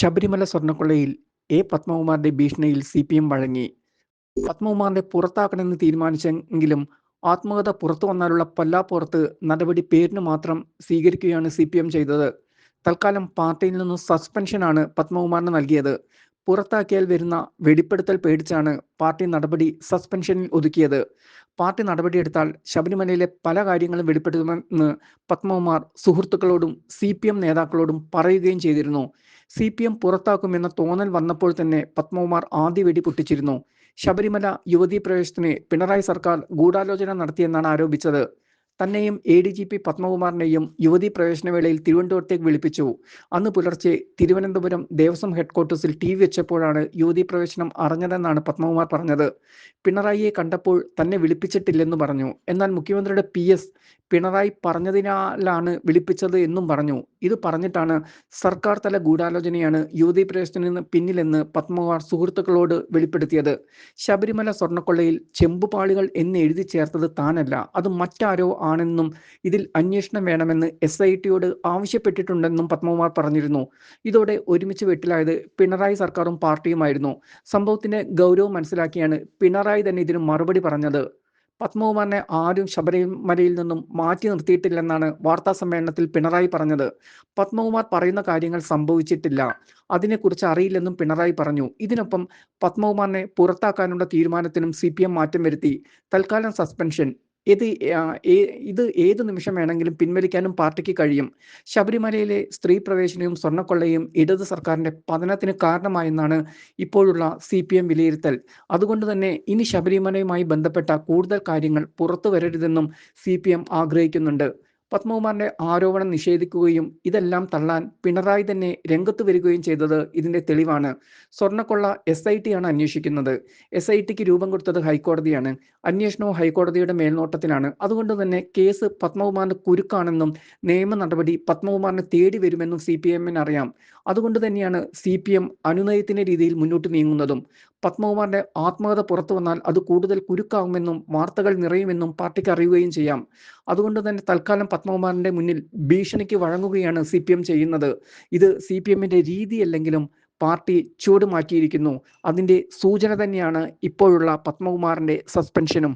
Sabarimala സ്വർണ്ണക്കൊള്ളയിൽ പത്മകുമാറിന്റെ ഭീഷണിയിൽ CPM വഴങ്ങി. പത്മകുമാറിനെ പുറത്താക്കണമെന്ന് തീരുമാനിച്ചെങ്കിലും ആത്മകഥ പുറത്തു വന്നാലുള്ള പൊല്ലാപ്പുറത്ത് നടപടി പേരിന് മാത്രം സ്വീകരിക്കുകയാണ് സിപിഎം ചെയ്തത്. തൽക്കാലം പാർട്ടിയിൽ നിന്നും സസ്പെൻഷനാണ് പത്മകുമാറിന് നൽകിയത്. പുറത്താക്കിയാൽ വരുന്ന വെളിപ്പെടുത്തൽ പേടിച്ചാണ് പാർട്ടി നടപടി സസ്പെൻഷനിൽ ഒതുക്കിയത്. പാർട്ടി നടപടിയെടുത്താൽ ശബരിമലയിലെ പല കാര്യങ്ങളും വെളിപ്പെടുത്തുമെന്ന് പത്മകുമാർ സുഹൃത്തുക്കളോടും സിപിഎം നേതാക്കളോടും പറയുകയും ചെയ്തിരുന്നു. സിപിഎം പുറത്താക്കുമെന്ന തോന്നൽ വന്നപ്പോൾ തന്നെ പത്മകുമാർ ആദ്യ വെടി പൊട്ടിച്ചിരുന്നു. ശബരിമല യുവതീ പ്രവേശനത്തിന് പിണറായി സർക്കാർ ഗൂഢാലോചന നടത്തിയെന്നാണ് ആരോപിച്ചത്. തന്നെയും ADGP പത്മകുമാറിനെയും യുവതീ പ്രവേശന വേളയിൽ തിരുവനന്തപുരത്തേക്ക് വിളിപ്പിച്ചു. അന്ന് പുലർച്ചെ തിരുവനന്തപുരം ദേവസ്വം ഹെഡ്ക്വാർട്ടേഴ്സിൽ TV വെച്ചപ്പോഴാണ് യുവതീ പ്രവേശനം അറിഞ്ഞതെന്നാണ് പത്മകുമാർ പറഞ്ഞത്. പിണറായിയെ കണ്ടപ്പോൾ തന്നെ വിളിപ്പിച്ചിട്ടില്ലെന്ന് പറഞ്ഞു. എന്നാൽ മുഖ്യമന്ത്രിയുടെ PS പിണറായി പറഞ്ഞതിനാലാണ് വിളിപ്പിച്ചത് എന്നും പറഞ്ഞു. ഇത് പറഞ്ഞിട്ടാണ് സർക്കാർ തല ഗൂഢാലോചനയാണ് യുവതീ പ്രവേശനത്തിന് പിന്നിലെന്ന് പത്മകുമാർ സുഹൃത്തുക്കളോട് വെളിപ്പെടുത്തിയത്. ശബരിമല സ്വർണ്ണക്കൊള്ളയിൽ ചെമ്പുപാളികൾ എന്ന് എഴുതി ചേർത്തത് താനല്ല, അത് മറ്റാരോ ആണെന്നും ഇതിൽ അന്വേഷണം വേണമെന്ന് SITയോട് ആവശ്യപ്പെട്ടിട്ടുണ്ടെന്നും പത്മകുമാർ പറഞ്ഞിരുന്നു. ഇതോടെ ഒരുമിച്ച് വെട്ടിലായത് പിണറായി സർക്കാരും പാർട്ടിയുമായിരുന്നു. സംഭവത്തിന്റെ ഗൗരവം മനസ്സിലാക്കിയാണ് പിണറായി തന്നെ ഇതിന് മറുപടി പറഞ്ഞത്. പത്മകുമാറിനെ ആരും ശബരിമലയിൽ നിന്നും മാറ്റി നിർത്തിയിട്ടില്ലെന്നാണ് വാർത്താ സമ്മേളനത്തിൽ പിണറായി പറഞ്ഞത്. പത്മകുമാർ പറയുന്ന കാര്യങ്ങൾ സംഭവിച്ചിട്ടില്ല, അതിനെക്കുറിച്ച് അറിയില്ലെന്നും പിണറായി പറഞ്ഞു. ഇതിനൊപ്പം പത്മകുമാറിനെ പുറത്താക്കാനുള്ള തീരുമാനത്തിനും CPM മാറ്റം വരുത്തി. തൽക്കാലം സസ്പെൻഷൻ. ഇത് ഏത് നിമിഷം വേണമെങ്കിലും പിൻവലിക്കാനും പാർട്ടിക്ക് കഴിയും. ശബരിമലയിലെ സ്ത്രീ പ്രവേശനവും സ്വർണ്ണക്കൊള്ളയും ഇടത് സർക്കാരിന്റെ പതനത്തിന് കാരണമായെന്നാണ് ഇപ്പോഴുള്ള CPM വിലയിരുത്തൽ. അതുകൊണ്ട് തന്നെ ഇനി ശബരിമലയുമായി ബന്ധപ്പെട്ട കൂടുതൽ കാര്യങ്ങൾ പുറത്തു വരരുതെന്നും CPM ആഗ്രഹിക്കുന്നുണ്ട്. പത്മകുമാറിന്റെ ആരോപണം നിഷേധിക്കുകയും ഇതെല്ലാം തള്ളാൻ പിണറായി തന്നെ രംഗത്ത് വരികയും ചെയ്തത് ഇതിന്റെ തെളിവാണ്. സ്വർണ്ണക്കൊള്ള SIT ആണ് അന്വേഷിക്കുന്നത്. SITക്ക് രൂപം കൊടുത്തത് ഹൈക്കോടതിയാണ്. അന്വേഷണവും ഹൈക്കോടതിയുടെ മേൽനോട്ടത്തിലാണ്. അതുകൊണ്ട് തന്നെ കേസ് പത്മകുമാറിന്റെ കുരുക്കാണെന്നും നിയമ നടപടി പത്മകുമാറിനെ തേടി വരുമെന്നും CPMന് അറിയാം. അതുകൊണ്ട് തന്നെയാണ് CPM അനുനയത്തിന്റെ രീതിയിൽ മുന്നോട്ട് നീങ്ങുന്നതും. പത്മകുമാറിന്റെ ആത്മകഥ പുറത്തു വന്നാൽ അത് കൂടുതൽ കുരുക്കാവുമെന്നും വാർത്തകൾ നിറയുമെന്നും പാർട്ടിക്ക് അറിയുകയും ചെയ്യാം. അതുകൊണ്ട് തന്നെ തൽക്കാലം പത്മകുമാറിന്റെ മുന്നിൽ ഭീഷണിക്ക് വഴങ്ങുകയാണ് CPM ചെയ്യുന്നത്. ഇത് CPMന്റെ രീതിയല്ലെങ്കിലും പാർട്ടി ചുവട് മാറ്റിയിരിക്കുന്നു. അതിന്റെ സൂചന തന്നെയാണ് ഇപ്പോഴുള്ള പത്മകുമാറിന്റെ സസ്പെൻഷനും.